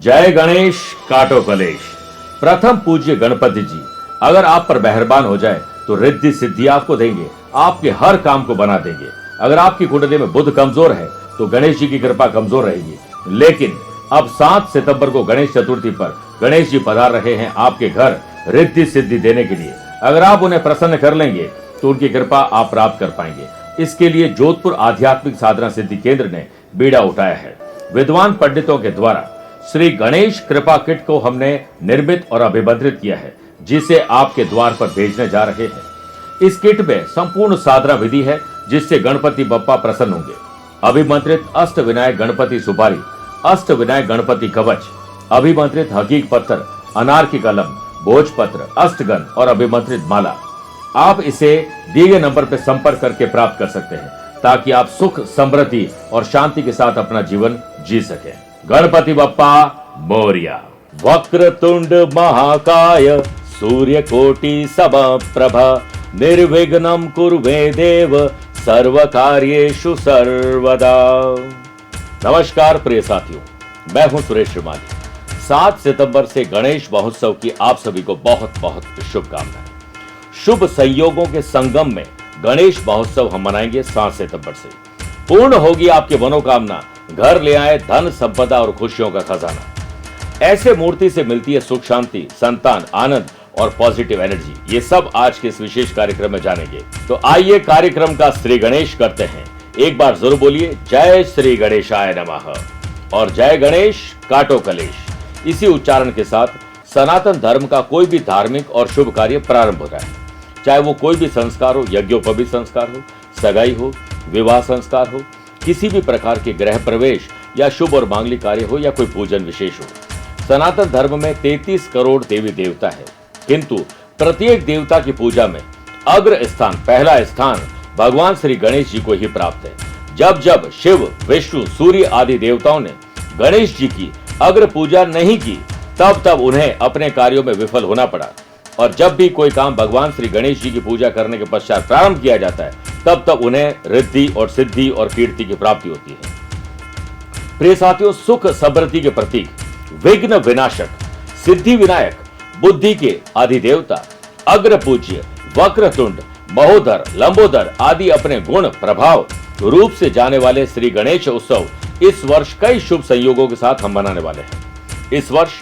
जय गणेश काटो कलेश। प्रथम पूज्य गणपति जी अगर आप पर मेहरबान हो जाए तो रिद्धि सिद्धि आपको देंगे, आपके हर काम को बना देंगे। अगर आपकी कुंडली में बुध कमजोर है तो गणेश जी की कृपा कमजोर रहेगी। लेकिन अब 7 सितंबर को गणेश चतुर्थी पर गणेश जी पधार रहे हैं आपके घर रिद्धि सिद्धि देने के लिए। अगर आप उन्हें प्रसन्न कर लेंगे तो उनकी कृपा आप प्राप्त कर पाएंगे। इसके लिए जोधपुर आध्यात्मिक साधना सिद्धि केंद्र ने बीड़ा उठाया है। विद्वान पंडितों के द्वारा श्री गणेश कृपा किट को हमने निर्मित और अभिमंत्रित किया है, जिसे आपके द्वार पर भेजने जा रहे हैं। इस किट में संपूर्ण साधना विधि है जिससे गणपति बप्पा प्रसन्न होंगे। अभिमंत्रित अष्ट विनायक गणपति सुपारी, अष्ट विनायक गणपति कवच, अभिमंत्रित हकीक पत्थर, अनार की कलम, भोजपत्र, अष्टगन और अभिमंत्रित माला। आप इसे दिए गए नंबर पर संपर्क करके प्राप्त कर सकते हैं ताकि आप सुख, समृद्धि और शांति के साथ अपना जीवन जी सकें। गणपति बप्पा मोरिया। वक्रतुंड महाकाय सूर्यकोटि समप्रभा निर्विघ्नं कुरु मे देव सर्वकार्येषु सर्वदा। नमस्कार प्रिय साथियों, मैं हूं सुरेश श्रीमाली। 7 सितंबर से गणेश महोत्सव की आप सभी को बहुत बहुत शुभकामनाएं। शुभ संयोगों के संगम में गणेश महोत्सव हम मनाएंगे 7 सितंबर से। पूर्ण होगी आपकी मनोकामना, घर ले आए धन संपदा और खुशियों का खजाना। ऐसे मूर्ति से मिलती है सुख, शांति, संतान, आनंद और पॉजिटिव एनर्जी। ये सब आज के इस विशेष कार्यक्रम में जानेंगे। तो आइए कार्यक्रम का श्री गणेश करते हैं। एक बार जरूर बोलिए जय श्री गणेशाय नमः और जय गणेश काटो कलेश। इसी उच्चारण के साथ सनातन धर्म का कोई भी धार्मिक और शुभ कार्य प्रारंभ होता है, चाहे वो कोई भी संस्कार हो, यज्ञोपवीत संस्कार हो, सगाई हो, विवाह संस्कार हो, किसी भी प्रकार के गृह प्रवेश या शुभ और मांगलिक कार्य हो या कोई पूजन विशेष हो। सनातन धर्म में 33 करोड़ देवी देवता है, किंतु प्रत्येक देवता की पूजा में अग्र स्थान, पहला स्थान भगवान श्री गणेश जी को ही प्राप्त है। जब जब शिव, विष्णु, सूर्य आदि देवताओं ने गणेश जी की अग्र पूजा नहीं की तब तब उन्हें अपने कार्यों में विफल होना पड़ा। और जब भी कोई काम भगवान श्री गणेश जी की पूजा करने के पश्चात प्रारंभ किया जाता है तब तब उन्हें रिद्धि और सिद्धि और कीर्ति की प्राप्ति होती है। प्रिय साथियों, सुख समृद्धि के प्रतीक, विघ्न विनाशक, सिद्धि विनायक, बुद्धि के अधिदेवता, अग्र पूज्य, वक्रतुंड, महोदर, लंबोदर आदि अपने गुण प्रभाव रूप से जाने वाले श्री गणेश उत्सव इस वर्ष कई शुभ संयोगों के साथ हम मनाने वाले हैं। इस वर्ष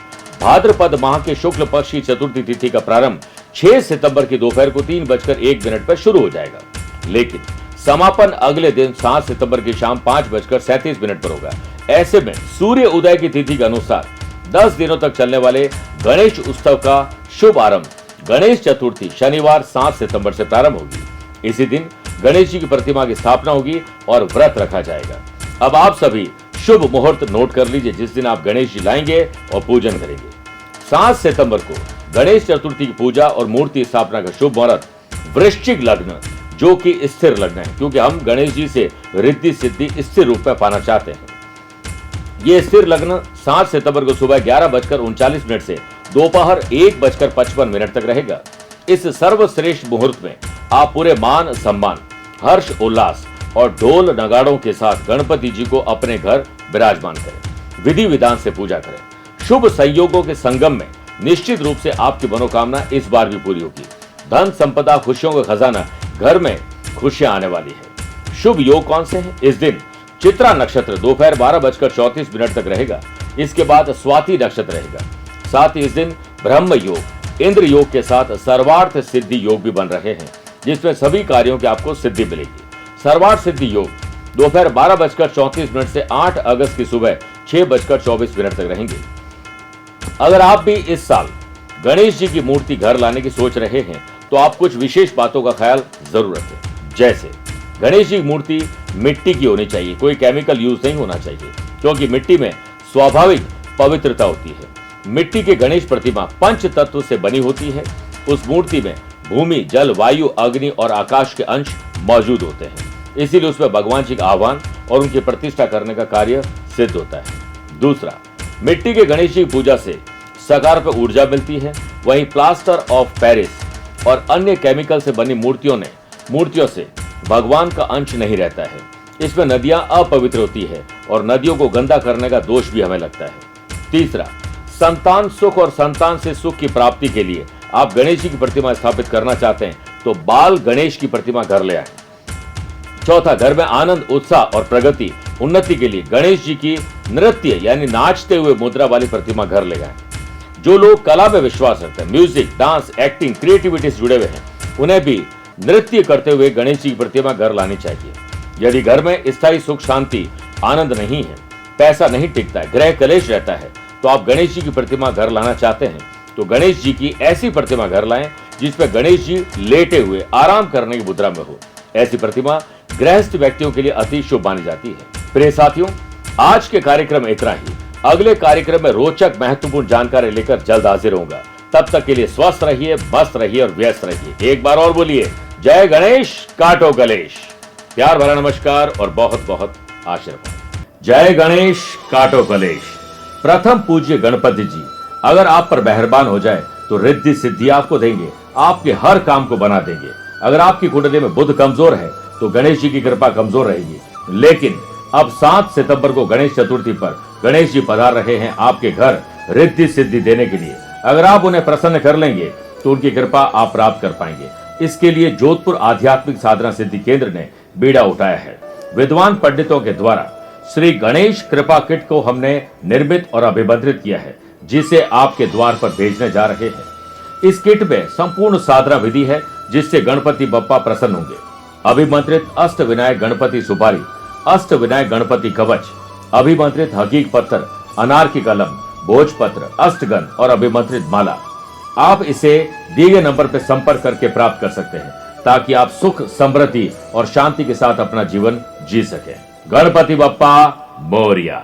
भाद्रपद माह के शुक्ल पक्ष की चतुर्थी तिथि का प्रारंभ 6 सितंबर की दोपहर को 3:01 पर शुरू हो जाएगा, लेकिन समापन अगले दिन 7 सितंबर की शाम 5:37 पर होगा। ऐसे में सूर्य उदय की तिथि के अनुसार 10 दिनों तक चलने वाले गणेश उत्सव का शुभ आरंभ गणेश चतुर्थी शनिवार 7 सितंबर से प्रारंभ होगी। इसी दिन गणेश जी की प्रतिमा की स्थापना होगी और व्रत रखा जाएगा। अब आप सभी शुभ मुहूर्त नोट कर लीजिए जिस दिन आप गणेश जी लाएंगे और पूजन करेंगे। 7 सितंबर को गणेश चतुर्थी की पूजा और मूर्ति स्थापना का शुभ मुहूर्त वृश्चिक लग्न, जो कि स्थिर लग्न है, क्योंकि हम गणेश जी से रिद्धि सिद्धि स्थिर रूप में पाना चाहते हैं। ये स्थिर लग्न 7 सितंबर को सुबह 11:39 से दोपहर 1:55 तक रहेगा। इस सर्वश्रेष्ठ मुहूर्त में आप पूरे मान सम्मान, हर्ष उल्लास और ढोल नगाड़ों के साथ गणपति जी को अपने घर विराजमान करें, विधि विधान से पूजा करें। शुभ संयोगों के संगम में निश्चित रूप से आपकी मनोकामना इस बार भी पूरी होगी। धन संपदा, खुशियों का खजाना, घर में खुशियां आने वाली है। शुभ योग कौन से हैं? इस दिन चित्रा नक्षत्र दोपहर 12:34 तक रहेगा। इसके बाद स्वाति नक्षत्र रहेगा। साथ ही इस दिन ब्रह्म योग, इंद्र योग के साथ सर्वार्थ सिद्धि योग भी बन रहे हैं, जिसमें सभी कार्यों की आपको सिद्धि मिलेगी। सर्वार्थ सिद्धि योग दोपहर 12:34 से 8 अगस्त की सुबह 6:24 तक रहेंगे। अगर आप भी इस साल गणेश जी की मूर्ति घर लाने की सोच रहे हैं तो आप कुछ विशेष बातों का ख्याल जरूर रखें। जैसे गणेश जी की मूर्ति मिट्टी की होनी चाहिए, कोई केमिकल यूज नहीं होना चाहिए, क्योंकि मिट्टी में स्वाभाविक पवित्रता होती है। मिट्टी के गणेश प्रतिमा पंच तत्व से बनी होती है। उस मूर्ति में भूमि, जल, वायु, अग्नि और आकाश के अंश मौजूद होते हैं, इसीलिए उसमें भगवान जी का आह्वान और उनकी प्रतिष्ठा करने का कार्य सिद्ध होता है। दूसरा, मिट्टी के गणेश जी की पूजा से सकारात्मक ऊर्जा मिलती है। वहीं प्लास्टर ऑफ पेरिस और अन्य केमिकल से बनी मूर्तियों से भगवान का अंश नहीं रहता है। इसमें नदियां अपवित्र होती है और नदियों को गंदा करने का दोष भी हमें लगता है। तीसरा, संतान सुख और संतान से सुख की प्राप्ति के लिए आप गणेश जी की प्रतिमा स्थापित करना चाहते हैं तो बाल गणेश की प्रतिमा घर ले आए। चौथा, घर में आनंद, उत्साह और प्रगति, उन्नति के लिए गणेश जी की नृत्य यानी नाचते हुए मुद्रा वाली प्रतिमा घर ले आए। जो लोग कला में विश्वास रखते हैं, म्यूजिक, डांस, एक्टिंग, क्रिएटिविटी से जुड़े हुए हैं, उन्हें भी नृत्य करते हुए गणेश जी की प्रतिमा घर लानी चाहिए। यदि घर में स्थायी सुख, शांति, आनंद नहीं है, पैसा नहीं टिकता है, ग्रह कलेश रहता है, तो आप गणेश जी की प्रतिमा घर लाना चाहते हैं तो गणेश जी की ऐसी प्रतिमा घर लाएं जिसपे गणेश जी लेटे हुए आराम करने की मुद्रा में हो। ऐसी प्रतिमा गृहस्थ व्यक्तियों के लिए अति शुभ मानी जाती है। प्रिय साथियों, आज के कार्यक्रम में इतना ही। अगले कार्यक्रम में रोचक, महत्वपूर्ण जानकारी लेकर जल्द हाजिर होऊंगा। तब तक के लिए स्वस्थ रहिए, मस्त रहिए और व्यस्त रहिए। एक बार और बोलिए, जय गणेश, काटो कलेश। प्यार भरा नमस्कार और बहुत बहुत आशीर्वाद। जय गणेश, काटो कलेश। प्रथम पूज्य गणपति जी अगर आप पर मेहरबान हो जाए तो रिद्धि सिद्धि आपको देंगे, आपके हर काम को बना देंगे। अगर आपकी कुंडली में बुध कमजोर है तो गणेश जी की कृपा कमजोर रहेगी। लेकिन अब 7 सितंबर को गणेश चतुर्थी पर गणेश जी पधार रहे हैं आपके घर रिद्धि सिद्धि देने के लिए। अगर आप उन्हें प्रसन्न कर लेंगे तो उनकी कृपा आप प्राप्त कर पाएंगे। इसके लिए जोधपुर आध्यात्मिक साधना सिद्धि केंद्र ने बीड़ा उठाया है। विद्वान पंडितों के द्वारा श्री गणेश कृपा किट को हमने निर्मित और अभिमंत्रित किया है, जिसे आपके द्वार पर भेजने जा रहे हैं। इस किट में संपूर्ण साधना विधि है जिससे गणपति बप्पा प्रसन्न होंगे। अभिमंत्रित अष्ट विनायक गणपति सुपारी, अष्ट विनायक गणपति कवच, अभिमंत्रित हकीक पत्थर, अनार की कलम, भोजपत्र, अष्टगन और अभिमंत्रित माला। आप इसे दिए गए नंबर पर संपर्क करके प्राप्त कर सकते हैं ताकि आप सुख, समृद्धि और शांति के साथ अपना जीवन जी सकें। गणपति बप्पा मोरिया।